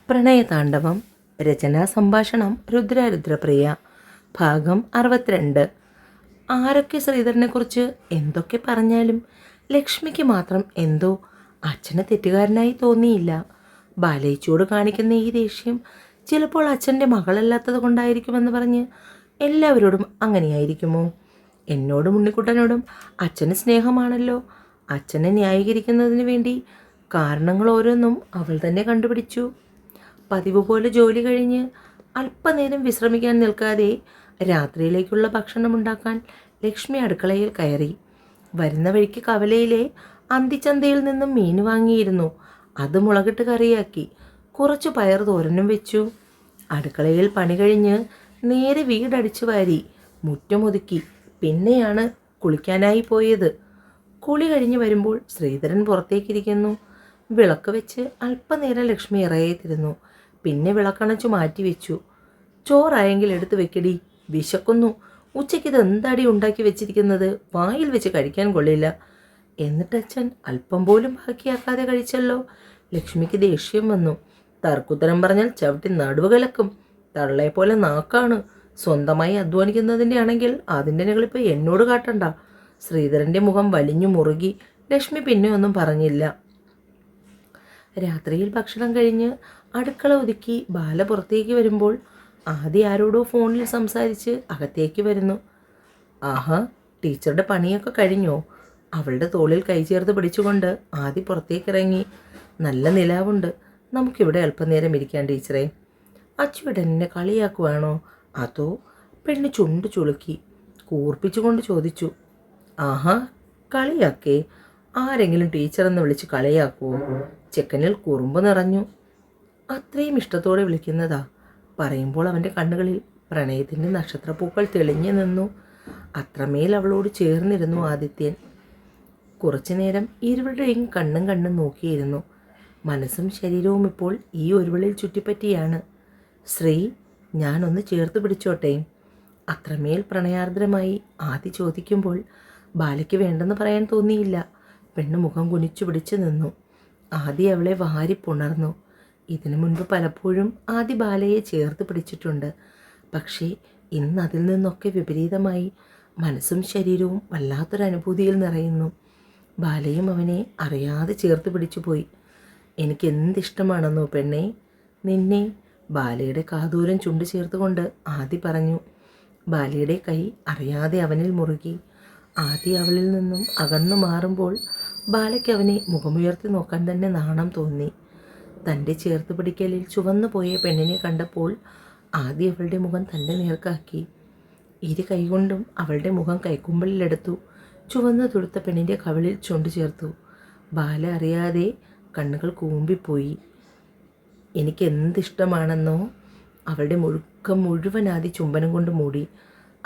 പ്രണയതാണ്ഡവം. രചനാ സംഭാഷണം രുദ്രപ്രിയ. ഭാഗം 62. ആരൊക്കെ ശ്രീധരനെക്കുറിച്ച് എന്തൊക്കെ പറഞ്ഞാലും ലക്ഷ്മിക്ക് മാത്രം എന്തോ അച്ഛന് തെറ്റുകാരനായി തോന്നിയില്ല. ബാലയിച്ചോട് കാണിക്കുന്ന ഈ ദേഷ്യം ചിലപ്പോൾ അച്ഛൻ്റെ മകളല്ലാത്തത് കൊണ്ടായിരിക്കുമെന്ന് പറഞ്ഞ് എല്ലാവരോടും അങ്ങനെയായിരിക്കുമോ? എന്നോടും ഉണ്ണിക്കുട്ടനോടും അച്ഛന് സ്നേഹമാണല്ലോ. അച്ഛനെ ന്യായീകരിക്കുന്നതിന് വേണ്ടി കാരണങ്ങൾ ഓരോന്നും അവൾ തന്നെ കണ്ടുപിടിച്ചു. പതിവ് പോലെ ജോലി കഴിഞ്ഞ് അല്പനേരം വിശ്രമിക്കാൻ നിൽക്കാതെ രാത്രിയിലേക്കുള്ള ഭക്ഷണം ഉണ്ടാക്കാൻ ലക്ഷ്മി അടുക്കളയിൽ കയറി. വരുന്ന വഴിക്ക് കവലയിലെ അന്തിച്ചന്തയിൽ നിന്നും മീൻ വാങ്ങിയിരുന്നു. അത് മുളകിട്ട് കറിയാക്കി. കുറച്ച് പയർ തോരനും വെച്ചു. അടുക്കളയിൽ പണി കഴിഞ്ഞ് നേരെ വീടടിച്ചു വാരി മുറ്റമൊതുക്കി പിന്നെയാണ് കുളിക്കാനായി പോയത്. കുളി കഴിഞ്ഞ് വരുമ്പോൾ ശ്രീധരൻ പുറത്തേക്കിരിക്കുന്നു. വിളക്ക് വെച്ച് അല്പനേരം ലക്ഷ്മി ഇറയേത്തിരുന്നു. പിന്നെ വിളക്കണച്ചു മാറ്റി വെച്ചു. ചോറായെങ്കിൽ എടുത്ത് വെക്കടി, വിശക്കുന്നു. ഉച്ചയ്ക്ക് ഇത് എന്താടി ഉണ്ടാക്കി വെച്ചിരിക്കുന്നത്? വായിൽ വെച്ച് കഴിക്കാൻ കൊള്ളില്ല. എന്നിട്ട് അച്ഛൻ അല്പം പോലും ബാക്കിയാക്കാതെ കഴിച്ചല്ലോ. ലക്ഷ്മിക്ക് ദേഷ്യം വന്നു. തർക്കുത്തരം പറഞ്ഞാൽ ചവിട്ടി നടുവ് കലക്കും. തള്ളയെ പോലെ നാക്കാണ്. സ്വന്തമായി അധ്വാനിക്കുന്നതിൻ്റെ ആണെങ്കിൽ അതിൻ്റെ നെകളിപ്പ് എന്നോട് കാട്ടണ്ട. ശ്രീധരൻ്റെ മുഖം വലിഞ്ഞു മുറുകി. ലക്ഷ്മി പിന്നെ ഒന്നും പറഞ്ഞില്ല. രാത്രിയിൽ ഭക്ഷണം കഴിഞ്ഞ് അടുക്കള ഒതുക്കി ബാല പുറത്തേക്ക് വരുമ്പോൾ ആദ്യം ആരോടോ ഫോണിൽ സംസാരിച്ച് അകത്തേക്ക് വരുന്നു. ആഹാ, ടീച്ചറുടെ പണിയൊക്കെ കഴിഞ്ഞോ? അവളുടെ തോളിൽ കൈ ചേർത്ത് പിടിച്ചുകൊണ്ട് ആദ്യം പുറത്തേക്കിറങ്ങി. നല്ല നിലാവുണ്ട്. നമുക്കിവിടെ അല്പനേരം ഇരിക്കാൻ ടീച്ചറെ. അച്ചുവിടെ എന്നെ കളിയാക്കുവാണോ? അതോ? പെണ്ണ് ചുണ്ട് ചുളുക്കി കൂർപ്പിച്ചുകൊണ്ട് ചോദിച്ചു. ആഹാ, കളിയാക്കേ? ആരെങ്കിലും ടീച്ചറെന്ന് വിളിച്ച് കളിയാക്കുമോ? ചെക്കനിൽ കുറുമ്പ് നിറഞ്ഞു. അത്രയും ഇഷ്ടത്തോടെ വിളിക്കുന്നതാ. പറയുമ്പോൾ അവൻ്റെ കണ്ണുകളിൽ പ്രണയത്തിൻ്റെ നക്ഷത്രപ്പൂക്കൾ തെളിഞ്ഞു നിന്നു. അത്രമേൽ അവളോട് ചേർന്നിരുന്നു ആദിത്യൻ. കുറച്ചു നേരം ഇരുവരുടെയും കണ്ണും നോക്കിയിരുന്നു. മനസ്സും ശരീരവും ഇപ്പോൾ ഈ ഒരുവളിൽ ചുറ്റിപ്പറ്റിയാണ്. ശ്രീ, ഞാനൊന്ന് ചേർത്ത് പിടിച്ചോട്ടെ? അത്രമേൽ പ്രണയാർദ്രമായി ആദി ചോദിക്കുമ്പോൾ ബാലയ്ക്ക് വേണ്ടെന്ന് പറയാൻ തോന്നിയില്ല. പെണ്ണ് മുഖം കുനിച്ചു പിടിച്ചു നിന്നു. ആദി അവളെ വാരി പുണർന്നു. ഇതിനു മുൻപ് പലപ്പോഴും ആദി ബാലയെ ചേർത്ത് പിടിച്ചിട്ടുണ്ട്. പക്ഷേ ഇന്ന് അതിൽ നിന്നൊക്കെ വിപരീതമായി മനസ്സും ശരീരവും വല്ലാത്തൊരനുഭൂതിയിൽ നിറയുന്നു. ബാലയും അവനെ അറിയാതെ ചേർത്ത് പിടിച്ചു പോയി. എനിക്ക് എന്തിഷ്ടമാണെന്നോ പെണ്ണെ നിന്നെ. ബാലയുടെ കാതൂരം ചുണ്ടു ചേർത്തുകൊണ്ട് ആദി പറഞ്ഞു. ബാലയുടെ കൈ അറിയാതെ അവനിൽ മുറുകി. ആദി അവളിൽ നിന്നും അകന്നു മാറുമ്പോൾ ബാലയ്ക്ക് അവനെ മുഖമുയർത്തി നോക്കാൻ തന്നെ നാണം തോന്നി. തൻ്റെ ചേർത്ത് പിടിക്കലിൽ ചുവന്നു പോയ പെണ്ണിനെ കണ്ടപ്പോൾ ആദ്യം അവളുടെ മുഖം തൻ്റെ നേർക്കാക്കി. ഇരു കൈകൊണ്ടും അവളുടെ മുഖം കൈക്കുമ്പിളിലെടുത്തു. ചുവന്നു തുടുത്ത പെണ്ണിൻ്റെ കവിളിൽ ചുണ്ടു ചേർത്തു. ബാല അറിയാതെ കണ്ണുകൾ കൂമ്പിപ്പോയി. എനിക്ക് എന്തിഷ്ടമാണെന്നോ? അവളുടെ മുഴുക്കം മുഴുവൻ ആദ്യ ചുംബനം കൊണ്ട് മൂടി.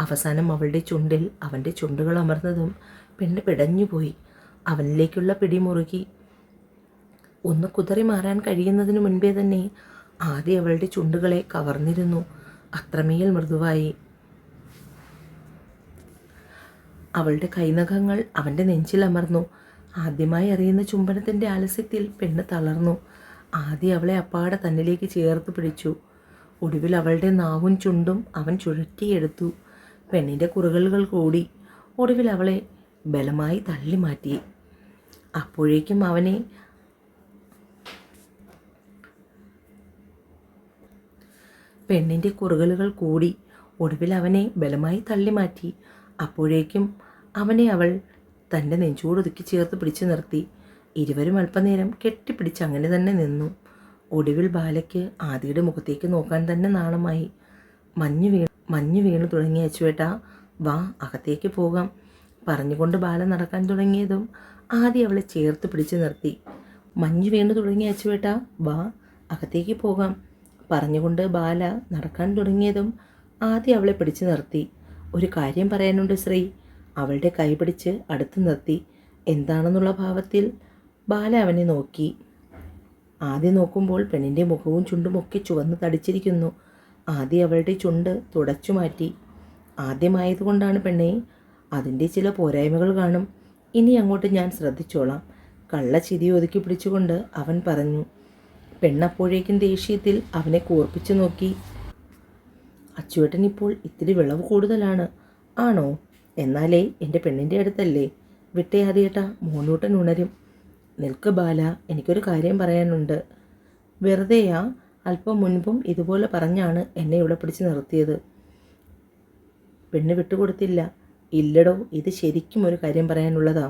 അവസാനം അവളുടെ ചുണ്ടിൽ അവൻ്റെ ചുണ്ടുകൾ അമർന്നതും പെണ്ണ് പിടഞ്ഞുപോയി. അവനിലേക്കുള്ള പിടി മുറുകി. ഒന്ന് കുതറി മാറാൻ കഴിയുന്നതിന് മുൻപേ തന്നെ ആദ്യം അവളുടെ ചുണ്ടുകളെ കവർന്നിരുന്നു. അത്രമേൽ മൃദുവായി. അവളുടെ കൈനഖങ്ങൾ അവൻ്റെ നെഞ്ചിൽ അമർന്നു. ആദ്യമായി അറിയുന്ന ചുംബനത്തിൻ്റെ ആലസ്യത്തിൽ പെണ്ണ് തളർന്നു. ആദ്യം അവളെ അപ്പാടെ തന്നിലേക്ക് ചേർത്ത് പിടിച്ചു. ഒടുവിൽ അവളുടെ നാവും ചുണ്ടും അവൻ ചുഴറ്റിയെടുത്തു. പെണ്ണിൻ്റെ കുറുകലുകൾ കൂടി. ഒടുവിൽ അവളെ ബലമായി തള്ളി മാറ്റി. അപ്പോഴേക്കും പെണ്ണിൻ്റെ കുറുകലുകൾ കൂടി. ഒടുവിൽ അവനെ ബലമായി തള്ളി മാറ്റി. അപ്പോഴേക്കും അവൾ തൻ്റെ നെഞ്ചോടൊതുക്കി ചേർത്ത് പിടിച്ചു നിർത്തി. ഇരുവരും അല്പനേരം കെട്ടിപ്പിടിച്ച് അങ്ങനെ തന്നെ നിന്നു. ഒടുവിൽ ബാലയ്ക്ക് ആദിയുടെ മുഖത്തേക്ക് നോക്കാൻ തന്നെ നാണമായി. മഞ്ഞു വീണു തുടങ്ങിയ അച്ചുവേട്ടാ, വാ അകത്തേക്ക് പോകാം പറഞ്ഞുകൊണ്ട് ബാല നടക്കാൻ തുടങ്ങിയതും ആദ്യം അവളെ ചേർത്ത് പിടിച്ചു നിർത്തി. മഞ്ഞു വീണു തുടങ്ങിയ അച്ചുവേട്ടാ, വാ അകത്തേക്ക് പോകാം പറഞ്ഞുകൊണ്ട് ബാല നടക്കാൻ തുടങ്ങിയതും ആദ്യം അവളെ പിടിച്ചു നിർത്തി. ഒരു കാര്യം പറയാനുണ്ട് ശ്രീ. അവളുടെ കൈ പിടിച്ച് അടുത്ത് നിർത്തി. എന്താണെന്നുള്ള ഭാവത്തിൽ ബാല അവനെ നോക്കി. ആദ്യം നോക്കുമ്പോൾ പെണ്ണിൻ്റെ മുഖവും ചുണ്ടും ഒക്കെ ചുവന്ന് തടിച്ചിരിക്കുന്നു. ആദ്യം അവളുടെ ചുണ്ട് തുടച്ചു മാറ്റി. ആദ്യമായതുകൊണ്ടാണ് പെണ്ണെ, അതിൻ്റെ ചില പോരായ്മകൾ കാണും. ഇനി അങ്ങോട്ട് ഞാൻ ശ്രദ്ധിച്ചോളാം. കള്ള ചിരി ഒതുക്കി പിടിച്ചുകൊണ്ട് അവൻ പറഞ്ഞു. പെണ്ണപ്പോഴേക്കും ദേഷ്യത്തിൽ അവനെ കൂർപ്പിച്ചു നോക്കി. അച്ചുവേട്ടൻ ഇപ്പോൾ ഇത്തിരി വിളവ് കൂടുതലാണ്. ആണോ? എന്നാലേ എൻ്റെ പെണ്ണിൻ്റെ അടുത്തല്ലേ. വിട്ടേ ആദ്യേട്ടാ, മോനൂട്ടൻ ഉണരും. നിൽക്ക് ബാല, എനിക്കൊരു കാര്യം പറയാനുണ്ട്. വെറുതെയാ? അല്പം മുൻപും ഇതുപോലെ പറഞ്ഞാണ് എന്നെ ഇവിടെ പിടിച്ച് നിർത്തിയത്. പെണ്ണ് വിട്ടുകൊടുത്തില്ല. ഇല്ലടോ, ഇത് ശരിക്കും ഒരു കാര്യം പറയാനുള്ളതാ.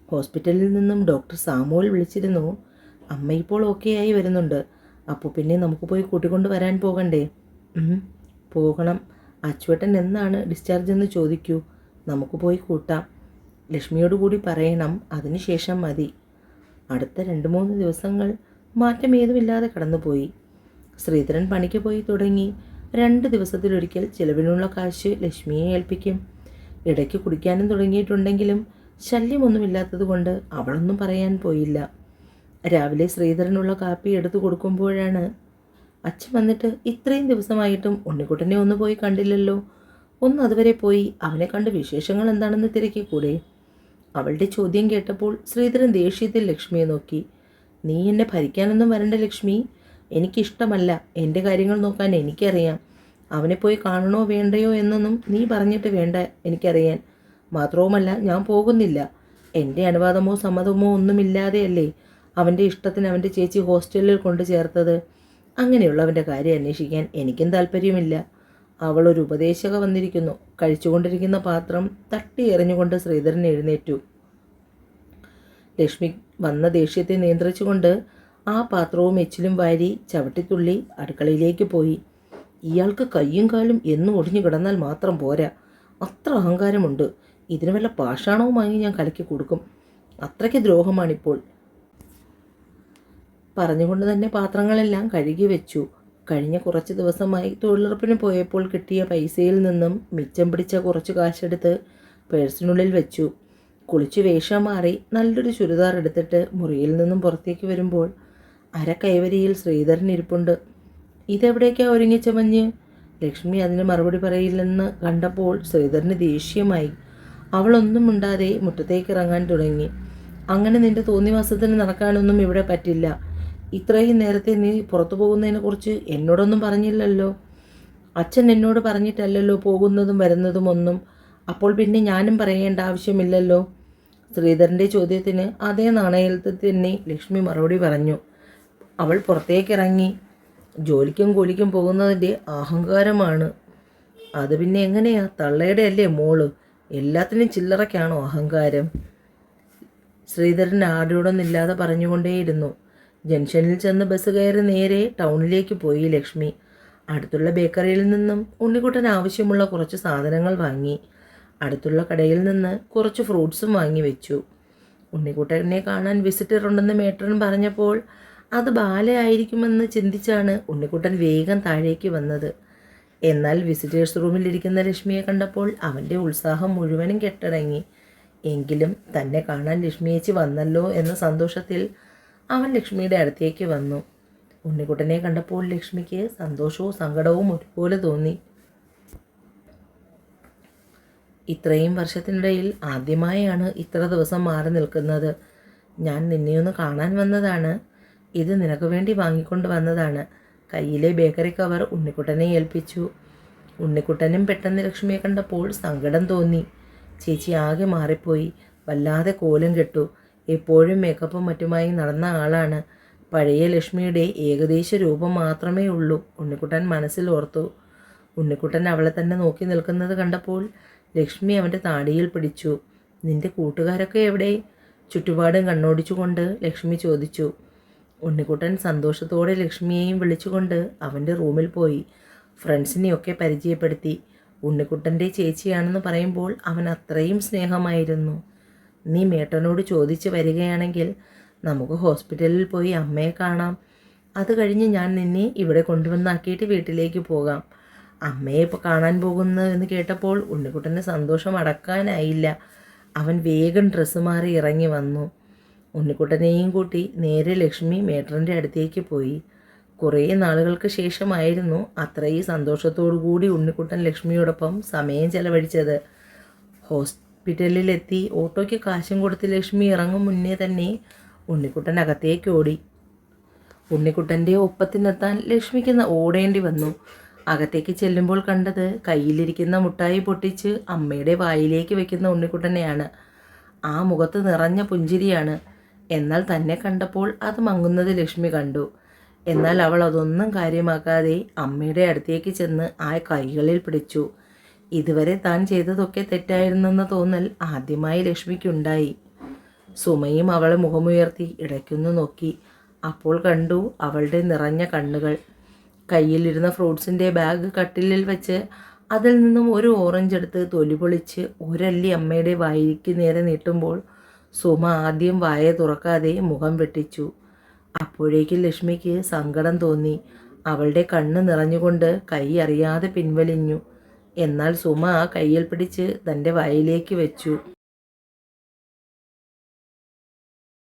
ഹോസ്പിറ്റലിൽ നിന്നും ഡോക്ടർ സാമുവൽ വിളിച്ചിരുന്നു. അമ്മ ഇപ്പോൾ ഓക്കെ ആയി വരുന്നുണ്ട്. അപ്പോൾ പിന്നെ നമുക്ക് പോയി കൂട്ടിക്കൊണ്ട് വരാൻ പോകണ്ടേ? പോകണം. അച്ചുവേട്ടൻ എന്നാണ് ഡിസ്ചാർജ് എന്ന് ചോദിക്കൂ. നമുക്ക് പോയി കൂട്ടാം. ലക്ഷ്മിയോട് കൂടി പറയണം, അതിനുശേഷം മതി. അടുത്ത 2-3 ദിവസങ്ങൾ മാറ്റം ഏതുമില്ലാതെ കടന്നുപോയി. ശ്രീധരൻ പണിക്ക് പോയി തുടങ്ങി. 2 ദിവസത്തിലൊരിക്കൽ ചിലവിനുള്ള കാശ് ലക്ഷ്മിയെ ഏൽപ്പിക്കും. ഇടയ്ക്ക് കുടിക്കാനും തുടങ്ങിയിട്ടുണ്ടെങ്കിലും ശല്യമൊന്നുമില്ലാത്തതുകൊണ്ട് അവളൊന്നും പറയാൻ പോയില്ല. രാവിലെ ശ്രീധരനുള്ള കാപ്പി എടുത്തു കൊടുക്കുമ്പോഴാണ്, അച്ഛൻ വന്നിട്ട് ഇത്രയും ദിവസമായിട്ടും ഉണ്ണിക്കുട്ടനെ ഒന്ന് പോയി കണ്ടില്ലല്ലോ. ഒന്ന് അതുവരെ പോയി അവനെ കണ്ട് വിശേഷങ്ങൾ എന്താണെന്ന് തിരക്കിക്കൂടെ? അവളുടെ ചോദ്യം കേട്ടപ്പോൾ ശ്രീധരൻ ദേഷ്യത്തിൽ ലക്ഷ്മിയെ നോക്കി. നീ എന്നെ ഭരിക്കാനൊന്നും വരണ്ട ലക്ഷ്മി. എനിക്കിഷ്ടമല്ല. എൻ്റെ കാര്യങ്ങൾ നോക്കാൻ എനിക്കറിയാം. അവനെ പോയി കാണണോ വേണ്ടയോ എന്നൊന്നും നീ പറഞ്ഞിട്ട് വേണ്ട എനിക്കറിയാൻ. മാത്രവുമല്ല, ഞാൻ പോകുന്നില്ല. എൻ്റെ അനുവാദമോ സമ്മതമോ ഒന്നുമില്ലാതെയല്ലേ അവൻ്റെ ഇഷ്ടത്തിന് അവൻ്റെ ചേച്ചി ഹോസ്റ്റലിൽ കൊണ്ടു ചേർത്തത്. അങ്ങനെയുള്ളവൻ്റെ കാര്യം അന്വേഷിക്കാൻ എനിക്കും താല്പര്യമില്ല. അവളൊരു ഉപദേശക വന്നിരിക്കുന്നു. കഴിച്ചുകൊണ്ടിരിക്കുന്ന പാത്രം തട്ടി എറിഞ്ഞുകൊണ്ട് ശ്രീധരൻ എഴുന്നേറ്റു. ലക്ഷ്മി വന്ന ദേഷ്യത്തെ നിയന്ത്രിച്ചുകൊണ്ട് ആ പാത്രവും എച്ചിലും വാരി ചവിട്ടിത്തുള്ളി അടുക്കളയിലേക്ക് പോയി. ഇയാൾക്ക് കയ്യും കാലും എന്നും ഒടിഞ്ഞു കിടന്നാൽ മാത്രം പോരാ, അത്ര അഹങ്കാരമുണ്ട്. ഇതിന് വല്ല പാഷാണവും വാങ്ങി ഞാൻ കലക്കി കൊടുക്കും. അത്രയ്ക്ക് ദ്രോഹമാണിപ്പോൾ. പറഞ്ഞുകൊണ്ട് തന്നെ പാത്രങ്ങളെല്ലാം കഴുകി വെച്ചു. കഴിഞ്ഞ കുറച്ച് ദിവസമായി തൊഴിലുറപ്പിന് പോയപ്പോൾ കിട്ടിയ പൈസയിൽ നിന്നും മിച്ചം പിടിച്ച കുറച്ച് കാശെടുത്ത് പേഴ്സിനുള്ളിൽ വെച്ചു. കുളിച്ച് വേഷം മാറി നല്ലൊരു ചുരിദാർ എടുത്തിട്ട് മുറിയിൽ നിന്നും പുറത്തേക്ക് വരുമ്പോൾ അരക്കൈവരിയിൽ ശ്രീധരൻ ഇരിപ്പുണ്ട്. ഇതെവിടേക്കാ ഒരുങ്ങിച്ചമഞ്ഞ്? ലക്ഷ്മി അതിന് മറുപടി പറയില്ലെന്ന് കണ്ടപ്പോൾ ശ്രീധരന് ദേഷ്യമായി. അവളൊന്നും മിണ്ടാതെ മുറ്റത്തേക്ക് ഇറങ്ങാൻ തുടങ്ങി. അങ്ങനെ നിന്റെ തോന്നിവാസത്തിന് നടക്കാനൊന്നും ഇവിടെ പറ്റില്ല. ഇത്രയും നേരത്തെ നീ പുറത്തു പോകുന്നതിനെക്കുറിച്ച് എന്നോടൊന്നും പറഞ്ഞില്ലല്ലോ. അച്ഛൻ എന്നോട് പറഞ്ഞിട്ടല്ലല്ലോ പോകുന്നതും വരുന്നതും ഒന്നും. അപ്പോൾ പിന്നെ ഞാനും പറയേണ്ട ആവശ്യമില്ലല്ലോ. ശ്രീധരൻ്റെ ചോദ്യത്തിന് അതേ നാണയത്തിൽ തന്നെ ലക്ഷ്മി മറുപടി പറഞ്ഞു. അവൾ പുറത്തേക്കിറങ്ങി. ജോലിക്കും കൂലിക്കും പോകുന്നതിൻ്റെ അഹങ്കാരമാണ്. അത് പിന്നെ എങ്ങനെയാ? തള്ളയുടെ അല്ലേ മോള്. എല്ലാത്തിനും ചില്ലറയ്ക്കാണോ അഹങ്കാരം? ശ്രീധരൻ ആരോടൊന്നില്ലാതെ പറഞ്ഞുകൊണ്ടേയിരുന്നു. ജംഗ്ഷനിൽ ചെന്ന് ബസ് കയറി നേരെ ടൗണിലേക്ക് പോയി ലക്ഷ്മി. അടുത്തുള്ള ബേക്കറിയിൽ നിന്നും ഉണ്ണിക്കുട്ടൻ ആവശ്യമുള്ള കുറച്ച് സാധനങ്ങൾ വാങ്ങി. അടുത്തുള്ള കടയിൽ നിന്ന് കുറച്ച് ഫ്രൂട്ട്സും വാങ്ങി വെച്ചു. ഉണ്ണിക്കുട്ടനെ കാണാൻ വിസിറ്റർ ഉണ്ടെന്ന് മേട്രൻ പറഞ്ഞപ്പോൾ അത് ബാലയായിരിക്കുമെന്ന് ചിന്തിച്ചാണ് ഉണ്ണിക്കുട്ടൻ വേഗം താഴേക്ക് വന്നത്. എന്നാൽ വിസിറ്റേഴ്സ് റൂമിലിരിക്കുന്ന ലക്ഷ്മിയെ കണ്ടപ്പോൾ അവൻ്റെ ഉത്സാഹം മുഴുവനും കെട്ടടങ്ങി. എങ്കിലും തന്നെ കാണാൻ ലക്ഷ്മിയേച്ചി വന്നല്ലോ എന്ന സന്തോഷത്തിൽ അവൻ ലക്ഷ്മിയുടെ അടുത്തേക്ക് വന്നു. ഉണ്ണിക്കുട്ടനെ കണ്ടപ്പോൾ ലക്ഷ്മിക്ക് സന്തോഷവും സങ്കടവും ഒരുപോലെ തോന്നി. ഇത്രയും വർഷത്തിനിടയിൽ ആദ്യമായാണ് ഇത്ര ദിവസം മാറി നിൽക്കുന്നത്. ഞാൻ നിന്നെയൊന്ന് കാണാൻ വന്നതാണ്. ഇത് നിനക്ക് വേണ്ടി വാങ്ങിക്കൊണ്ട് വന്നതാണ്. കയ്യിലെ ബേക്കറി കവർ ഉണ്ണിക്കുട്ടനെ ഏൽപ്പിച്ചു. ഉണ്ണിക്കുട്ടനും പെട്ടെന്ന് ലക്ഷ്മിയെ കണ്ടപ്പോൾ സങ്കടം തോന്നി. ചേച്ചി ആകെ മാറിപ്പോയി. വല്ലാതെ കോലം കെട്ടു. എപ്പോഴും മേക്കപ്പും മറ്റുമായി നടന്ന ആളാണ്. പഴയ ലക്ഷ്മിയുടെ ഏകദേശ രൂപം മാത്രമേ ഉള്ളൂ. ഉണ്ണിക്കുട്ടൻ മനസ്സിൽ ഓർത്തു. ഉണ്ണിക്കുട്ടൻ അവളെ തന്നെ നോക്കി നിൽക്കുന്നത് കണ്ടപ്പോൾ ലക്ഷ്മി അവൻ്റെ താടിയിൽ പിടിച്ചു. നിന്റെ കൂട്ടുകാരൊക്കെ എവിടെ? ചുറ്റുപാടും കണ്ണോടിച്ചുകൊണ്ട് ലക്ഷ്മി ചോദിച്ചു. ഉണ്ണിക്കുട്ടൻ സന്തോഷത്തോടെ ലക്ഷ്മിയെയും വിളിച്ചുകൊണ്ട് അവൻ്റെ റൂമിൽ പോയി. ഫ്രണ്ട്സിനെയൊക്കെ പരിചയപ്പെടുത്തി. ഉണ്ണിക്കുട്ടൻ്റെ ചേച്ചിയാണെന്ന് പറയുമ്പോൾ അവൻ അത്രയും സ്നേഹമായിരുന്നു. നീ മേട്ടനോട് ചോദിച്ച് വരികയാണെങ്കിൽ നമുക്ക് ഹോസ്പിറ്റലിൽ പോയി അമ്മയെ കാണാം. അത് കഴിഞ്ഞ് ഞാൻ നിന്നെ ഇവിടെ കൊണ്ടുവന്നാക്കിയിട്ട് വീട്ടിലേക്ക് പോകാം. അമ്മയെ ഇപ്പോൾ കാണാൻ പോകുന്നു എന്ന് കേട്ടപ്പോൾ ഉണ്ണിക്കുട്ടൻ്റെ സന്തോഷം അടക്കാനായില്ല. അവൻ വേഗം ഡ്രസ്സ് മാറി ഇറങ്ങി വന്നു. ഉണ്ണിക്കുട്ടനെയും കൂട്ടി നേരെ ലക്ഷ്മി മേട്ടറിൻ്റെ അടുത്തേക്ക് പോയി. കുറേ നാളുകൾക്ക് ശേഷമായിരുന്നു അത്രയും സന്തോഷത്തോടു കൂടി ഉണ്ണിക്കുട്ടൻ ലക്ഷ്മിയോടൊപ്പം സമയം ചെലവഴിച്ചത്. ഹോസ്പിറ്റലിലെത്തി ഓട്ടോയ്ക്ക് കാശും കൊടുത്ത് ലക്ഷ്മി ഇറങ്ങും മുന്നേ തന്നെ ഉണ്ണിക്കുട്ടൻ അകത്തേക്ക് ഓടി. ഉണ്ണിക്കുട്ടൻ്റെ ഒപ്പത്തിനെത്താൻ ലക്ഷ്മിക്ക് ഓടേണ്ടി വന്നു. അകത്തേക്ക് ചെല്ലുമ്പോൾ കണ്ടത് കയ്യിലിരിക്കുന്ന മുട്ടായി പൊട്ടിച്ച് അമ്മയുടെ വായിലേക്ക് വെക്കുന്ന ഉണ്ണിക്കുട്ടനെയാണ്. ആ മുഖത്ത് നിറഞ്ഞ പുഞ്ചിരിയാണ്. എന്നാൽ തന്നെ കണ്ടപ്പോൾ അത് മങ്ങുന്നത് ലക്ഷ്മി കണ്ടു. എന്നാൽ അവൾ അതൊന്നും കാര്യമാക്കാതെ അമ്മയുടെ അടുത്തേക്ക് ചെന്ന് ആ കൈകളിൽ പിടിച്ചു. ഇതുവരെ താൻ ചെയ്തതൊക്കെ തെറ്റായിരുന്നെന്ന തോന്നൽ ആദ്യമായി ലക്ഷ്മിക്കുണ്ടായി. സുമയും അവളെ മുഖമുയർത്തി ഇടയ്ക്കൊന്ന് നോക്കി. അപ്പോൾ കണ്ടു അവളുടെ നിറഞ്ഞ കണ്ണുകൾ. കയ്യിലിരുന്ന ഫ്രൂട്ട്സിൻ്റെ ബാഗ് കട്ടിലിൽ വെച്ച് അതിൽ നിന്നും ഒരു ഓറഞ്ച് എടുത്ത് തൊലി പൊളിച്ച് ഒരല്ലി അമ്മയുടെ വായിക്ക് നേരെ നീട്ടുമ്പോൾ സുമ ആദ്യം വായ തുറക്കാതെ മുഖം വെട്ടിച്ചു. അപ്പോഴേക്കും ലക്ഷ്മിക്ക് സങ്കടം തോന്നി. അവളുടെ കണ്ണ് നിറഞ്ഞുകൊണ്ട് കൈ അറിയാതെ പിൻവലിഞ്ഞു. എന്നാൽ സുമ ആ കയ്യിൽ പിടിച്ച് തൻ്റെ വായിലേക്ക് വെച്ചു.